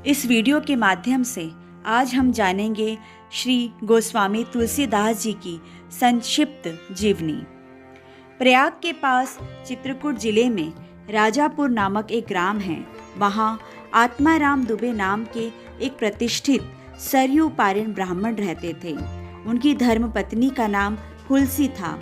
इस वीडियो के माध्यम से आज हम जानेंगे श्री गोस्वामी तुलसीदास जी की संक्षिप्त जीवनी। प्रयाग के पास चित्रकूट जिले में राजापुर नामक एक ग्राम है। वहाँ आत्माराम दुबे नाम के एक प्रतिष्ठित सरयू पारण ब्राह्मण रहते थे। उनकी धर्मपत्नी का नाम हुलसी था।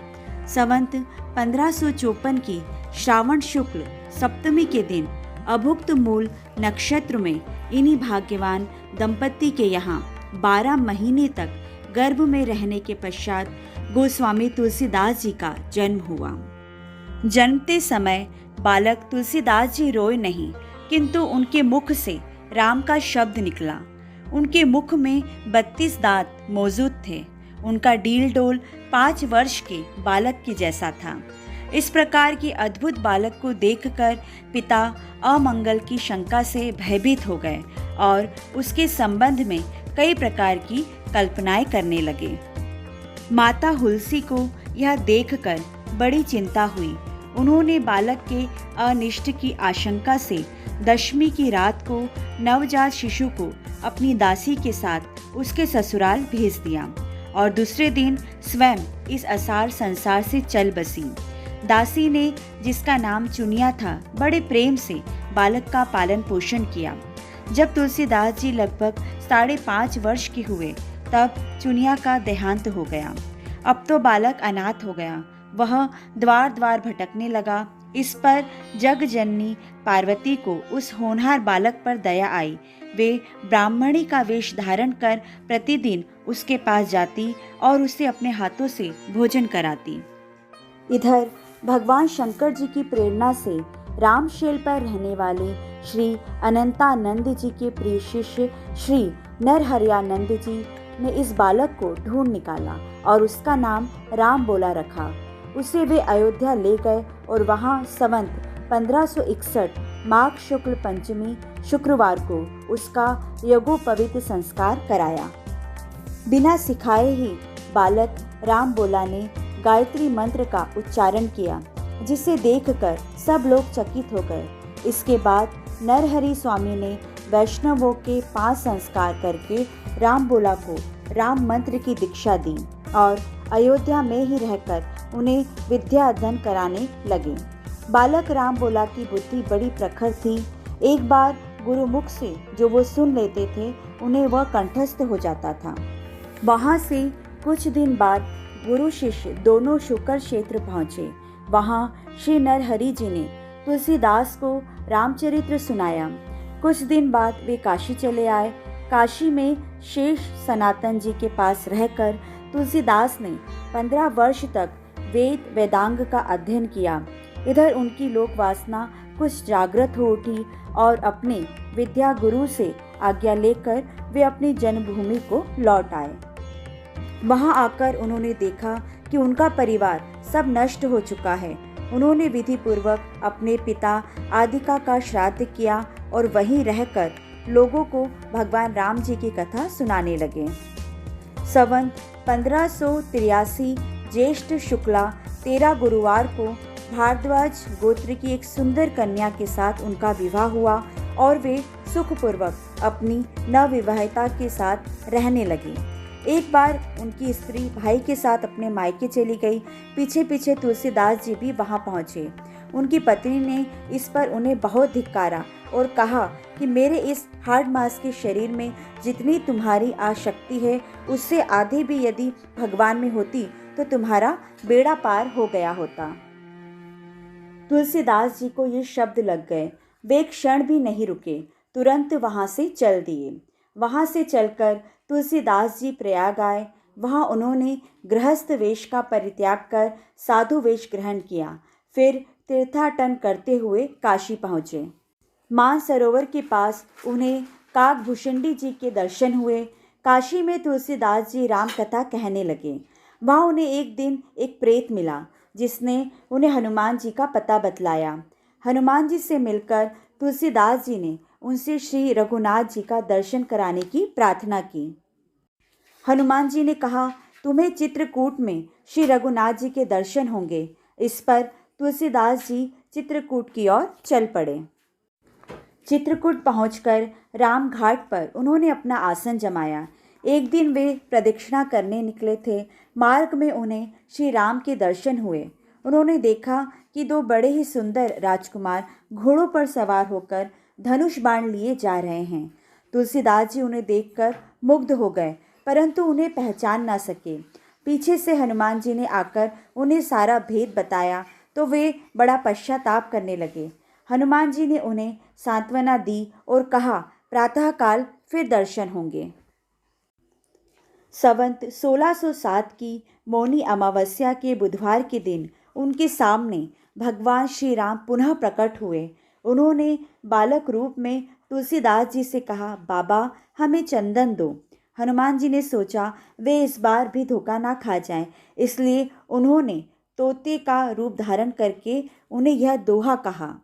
संवत 1554 की श्रावण शुक्ल सप्तमी के दिन अभुक्त मूल नक्षत्र में इन्हीं भाग्यवान दंपति के यहाँ 12 महीने तक गर्भ में रहने के पश्चात गोस्वामी तुलसीदास जी का जन्म हुआ। जन्मते समय बालक तुलसीदास जी रोए नहीं, किंतु उनके मुख से राम का शब्द निकला। उनके मुख में 32 दांत मौजूद थे। उनका डील डोल 5 वर्ष के बालक के जैसा था। इस प्रकार के अद्भुत बालक को देखकर पिता अमंगल की शंका से भयभीत हो गए और उसके संबंध में कई प्रकार की कल्पनाएं करने लगे। माता हुलसी को यह देखकर बड़ी चिंता हुई। उन्होंने बालक के अनिष्ट की आशंका से दशमी की रात को नवजात शिशु को अपनी दासी के साथ उसके ससुराल भेज दिया और दूसरे दिन स्वयं इस असार संसार से चल बसी। दासी ने, जिसका नाम चुनिया था, बड़े प्रेम से बालक का पालन पोषण किया। जब तुलसीदास जी लगभग 5.5 वर्ष के हुए तब चुनिया का देहांत हो गया। अब तो बालक अनाथ हो गया। वह द्वार द्वार भटकने लगा। इस पर जग जननी पार्वती को उस होनहार बालक पर दया आई। वे ब्राह्मणी का वेश धारण कर प्रतिदिन उसके पास जाती और उसे अपने हाथों से भोजन कराती। इधर भगवान शंकर जी की प्रेरणा से रामशेल पर रहने वाले श्री अनंतानंद जी के प्रिय शिष्य श्री नरहरियानंद जी ने इस बालक को ढूंढ निकाला और उसका नाम राम बोला रखा। उसे वे अयोध्या ले गए और वहां संवत 1561 माघ शुक्ल पंचमी शुक्रवार को उसका यज्ञोपवीत संस्कार कराया। बिना सिखाए ही बालक राम बोला ने गायत्री मंत्र का उच्चारण किया, जिसे देखकर सब लोग चकित हो गए। इसके बाद नरहरि स्वामी ने वैष्णवों के 5 संस्कार करके राम बोला को राम मंत्र की दीक्षा दी और अयोध्या में ही रहकर उन्हें विद्या अध्ययन कराने लगे। बालक राम बोला की बुद्धि बड़ी प्रखर थी। एक बार गुरुमुख से जो वो सुन लेते थे उन्हें वह कंठस्थ हो जाता था। वहाँ से कुछ दिन बाद गुरु शिष्य दोनों शुकर क्षेत्र पहुँचे। वहाँ श्री नरहरि जी ने तुलसीदास को रामचरित्र सुनाया। कुछ दिन बाद वे काशी चले आए। काशी में शेष सनातन जी के पास रहकर तुलसीदास ने 15 वर्ष तक वेद वेदांग का अध्ययन किया। इधर उनकी लोक वासना कुछ जागृत हो उठी और अपने विद्या गुरु से आज्ञा लेकर वे अपनी जन्मभूमि को लौट आए। वहां आकर उन्होंने देखा कि उनका परिवार सब नष्ट हो चुका है। उन्होंने विधि पूर्वक अपने पिता आदिका का श्राद्ध किया और वहीं रहकर लोगों को भगवान राम जी की कथा सुनाने लगे। संवत 1583 ज्येष्ठ शुक्ला 13 गुरुवार को भारद्वाज गोत्र की एक सुंदर कन्या के साथ उनका विवाह हुआ और वे सुखपूर्वक अपनी नवविवाहिता के साथ रहने लगी। एक बार उनकी स्त्री भाई के साथ अपने मायके चली गई। पीछे पीछे तुलसीदास जी भी वहां पहुंचे। उनकी पत्नी ने इस पर उन्हें बहुत धिक्कारा और कहा कि मेरे इस हाड़ मांस के शरीर में जितनी तुम्हारी आसक्ति है उससे आधी भी यदि भगवान में होती तो तुम्हारा बेड़ा पार हो गया होता। तुलसीदास जी को ये शब्द लग गए। वे एक क्षण भी नहीं रुके, तुरंत वहां से चल दिए। वहां से चलकर तुलसीदास जी प्रयाग आए। वहां उन्होंने गृहस्थ वेश का परित्याग कर साधु वेश ग्रहण किया। फिर तीर्थाटन करते हुए काशी पहुँचे। मानसरोवर के पास उन्हें काकभूषणी जी के दर्शन हुए। काशी में तुलसीदास जी राम कथा कहने लगे। वहाँ उन्हें एक दिन एक प्रेत मिला जिसने उन्हें हनुमान जी का पता बतलाया। हनुमान जी से मिलकर तुलसीदास जी ने उनसे श्री रघुनाथ जी का दर्शन कराने की प्रार्थना की। हनुमान जी ने कहा, तुम्हें चित्रकूट में श्री रघुनाथ जी के दर्शन होंगे। इस पर तुलसीदास जी चित्रकूट की ओर चल पड़े। चित्रकूट पहुंचकर राम घाट पर उन्होंने अपना आसन जमाया। एक दिन वे प्रदक्षिणा करने निकले थे। मार्ग में उन्हें श्री राम के दर्शन हुए। उन्होंने देखा कि दो बड़े ही सुंदर राजकुमार घोड़ों पर सवार होकर धनुष बाण लिए जा रहे हैं। तुलसीदास जी उन्हें देखकर मुग्ध हो गए, परंतु उन्हें पहचान ना सके। पीछे से हनुमान जी ने आकर उन्हें सारा भेद बताया तो वे बड़ा पश्चाताप करने लगे। हनुमान जी ने उन्हें सांत्वना दी और कहा, प्रातःकाल फिर दर्शन होंगे। संवत 1607 की मौनी अमावस्या के बुधवार के दिन उनके सामने भगवान श्री राम पुनः प्रकट हुए। उन्होंने बालक रूप में तुलसीदास जी से कहा, बाबा हमें चंदन दो। हनुमान जी ने सोचा वे इस बार भी धोखा ना खा जाएं, इसलिए उन्होंने तोते का रूप धारण करके उन्हें यह दोहा कहा,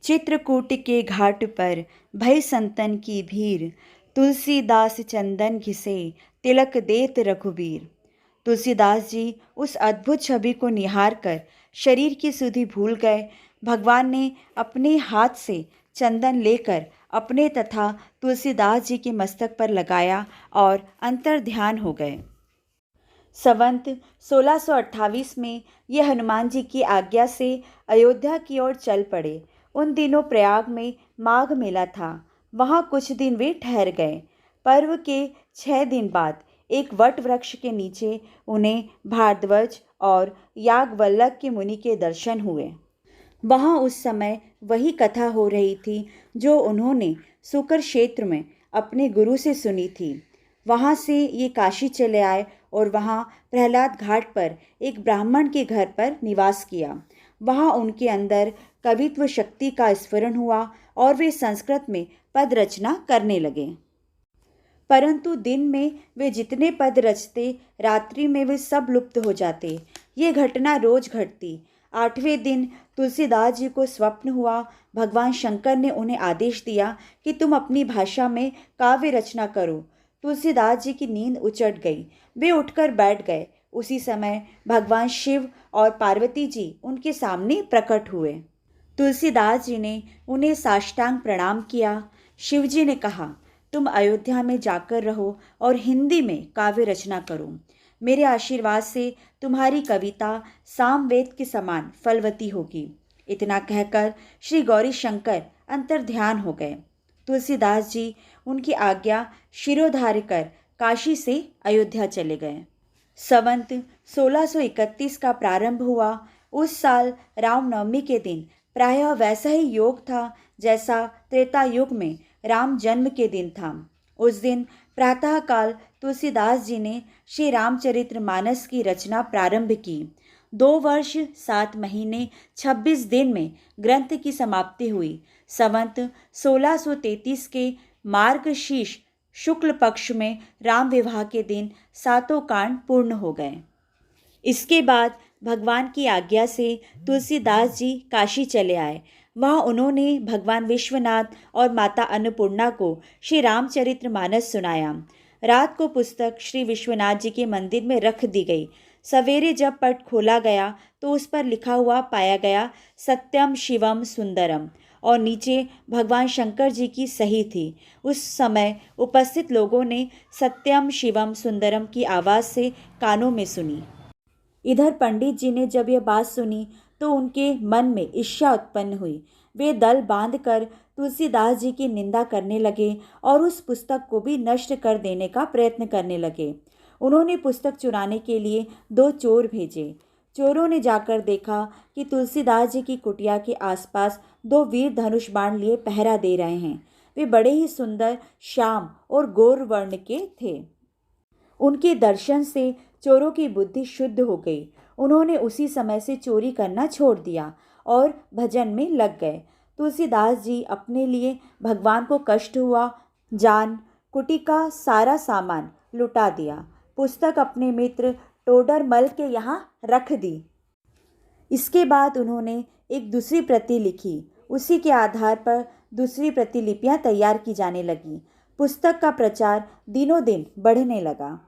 चित्रकूट के घाट पर भय संतन की भीड़, तुलसीदास चंदन घिसे तिलक देत रघुबीर। तुलसीदास जी उस अद्भुत छवि को निहार कर शरीर की सुधि भूल गए। भगवान ने अपने हाथ से चंदन लेकर अपने तथा तुलसीदास जी के मस्तक पर लगाया और अंतर ध्यान हो गए। संवत 1628 में ये हनुमान जी की आज्ञा से अयोध्या की ओर चल पड़े। उन दिनों प्रयाग में माघ मेला था। वहाँ कुछ दिन वे ठहर गए। पर्व के 6 दिन बाद एक वट वृक्ष के नीचे उन्हें भारद्वाज और याज्ञवल्क्य के मुनि के दर्शन हुए। वहाँ उस समय वही कथा हो रही थी जो उन्होंने सुकर क्षेत्र में अपने गुरु से सुनी थी। वहाँ से ये काशी चले आए और वहाँ प्रहलाद घाट पर एक ब्राह्मण के घर पर निवास किया। वहाँ उनके अंदर कवित्व शक्ति का स्फुरण हुआ और वे संस्कृत में पद रचना करने लगे। परंतु दिन में वे जितने पद रचते, रात्रि में वे सब लुप्त हो जाते। ये घटना रोज घटती। 8वें दिन तुलसीदास जी को स्वप्न हुआ। भगवान शंकर ने उन्हें आदेश दिया कि तुम अपनी भाषा में काव्य रचना करो। तुलसीदास जी की नींद उचट गई। वे उठकर बैठ गए। उसी समय भगवान शिव और पार्वती जी उनके सामने प्रकट हुए। तुलसीदास जी ने उन्हें साष्टांग प्रणाम किया। शिव जी ने कहा, तुम अयोध्या में जाकर रहो और हिंदी में काव्य रचना करो। मेरे आशीर्वाद से तुम्हारी कविता सामवेद के समान फलवती होगी। इतना कहकर श्री गौरी शंकर अंतर्ध्यान हो गए। तुलसीदास जी उनकी आज्ञा शिरोधार्य कर काशी से अयोध्या चले गए। संवत 1631 का प्रारंभ हुआ। उस साल रामनवमी के दिन प्रायः वैसा ही योग था जैसा त्रेता युग में राम जन्म के दिन था। उस दिन प्रातःकाल तुलसीदास जी ने श्री रामचरितमानस की रचना प्रारंभ की। 2 वर्ष 7 महीने 26 दिन में ग्रंथ की समाप्ति हुई। संवत 1633 के मार्गशीर्ष शुक्ल पक्ष में राम विवाह के दिन 7 कांड पूर्ण हो गए। इसके बाद भगवान की आज्ञा से तुलसीदास जी काशी चले आए। वहाँ उन्होंने भगवान विश्वनाथ और माता अन्नपूर्णा को श्री रामचरितमानस सुनाया। रात को पुस्तक श्री विश्वनाथ जी के मंदिर में रख दी गई। सवेरे जब पट खोला गया तो उस पर लिखा हुआ पाया गया, सत्यम शिवम सुंदरम, और नीचे भगवान शंकर जी की सही थी। उस समय उपस्थित लोगों ने सत्यम शिवम सुंदरम की आवाज़ से कानों में सुनी। इधर पंडित जी ने जब यह बात सुनी तो उनके मन में ईर्ष्या उत्पन्न हुई। वे दल बांधकर तुलसीदास जी की निंदा करने लगे और उस पुस्तक को भी नष्ट कर देने का प्रयत्न करने लगे। उन्होंने पुस्तक चुराने के लिए 2 चोर भेजे। चोरों ने जाकर देखा कि तुलसीदास जी की कुटिया के आसपास 2 वीर धनुष बाण लिए पहरा दे रहे हैं। वे बड़े ही सुंदर, श्याम और गौर वर्ण के थे। उनके दर्शन से चोरों की बुद्धि शुद्ध हो गई। उन्होंने उसी समय से चोरी करना छोड़ दिया और भजन में लग गए। तुलसीदास जी अपने लिए भगवान को कष्ट हुआ, जान कुटी का सारा सामान लुटा दिया। पुस्तक अपने मित्र टोडरमल के यहाँ रख दी। इसके बाद उन्होंने एक दूसरी प्रति लिखी। उसी के आधार पर दूसरी प्रतिलिपियाँ तैयार की जाने लगी। पुस्तक का प्रचार दिनों दिन बढ़ने लगा।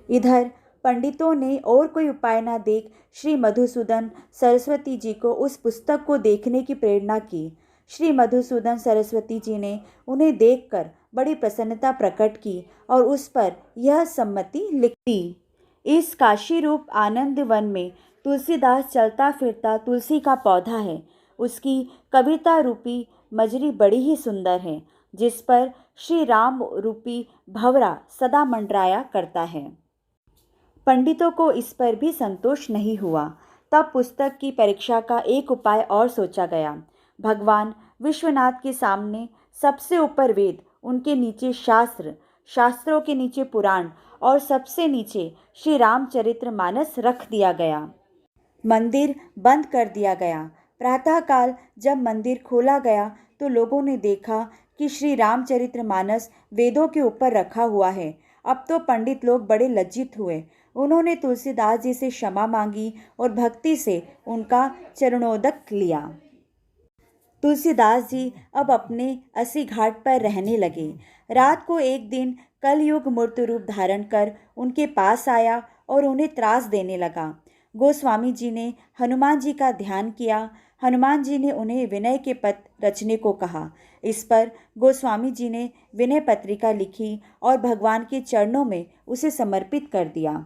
इधर पंडितों ने और कोई उपाय न देख श्री मधुसूदन सरस्वती जी को उस पुस्तक को देखने की प्रेरणा की। श्री मधुसूदन सरस्वती जी ने उन्हें देखकर बड़ी प्रसन्नता प्रकट की और उस पर यह सम्मति लिख दी। इस काशी रूप आनंद वन में तुलसीदास चलता फिरता तुलसी का पौधा है। उसकी कविता रूपी मजरी बड़ी ही सुंदर है, जिस पर श्री राम रूपी भंवरा सदा मंडराया करता है। पंडितों को इस पर भी संतोष नहीं हुआ। तब पुस्तक की परीक्षा का एक उपाय और सोचा गया। भगवान विश्वनाथ के सामने सबसे ऊपर वेद, उनके नीचे शास्त्र, शास्त्रों के नीचे पुराण और सबसे नीचे श्री रामचरितमानस रख दिया गया। मंदिर बंद कर दिया गया। प्रातःकाल जब मंदिर खोला गया तो लोगों ने देखा कि श्री रामचरितमानस वेदों के ऊपर रखा हुआ है। अब तो पंडित लोग बड़े लज्जित हुए। उन्होंने तुलसीदास जी से क्षमा मांगी और भक्ति से उनका चरणोदक लिया। तुलसीदास जी अब अपने अस्सी घाट पर रहने लगे। रात को एक दिन कलयुग मूर्त रूप धारण कर उनके पास आया और उन्हें त्रास देने लगा। गोस्वामी जी ने हनुमान जी का ध्यान किया। हनुमान जी ने उन्हें विनय के पत्र रचने को कहा। इस पर गोस्वामी जी ने विनय पत्रिका लिखी और भगवान के चरणों में उसे समर्पित कर दिया।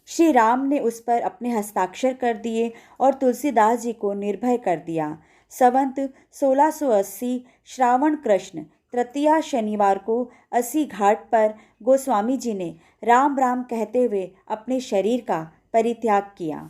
श्री राम ने उस पर अपने हस्ताक्षर कर दिए और तुलसीदास जी को निर्भय कर दिया। संवत 1680 श्रावण कृष्ण तृतीया शनिवार को अस्सी घाट पर गोस्वामी जी ने राम राम कहते हुए अपने शरीर का परित्याग किया।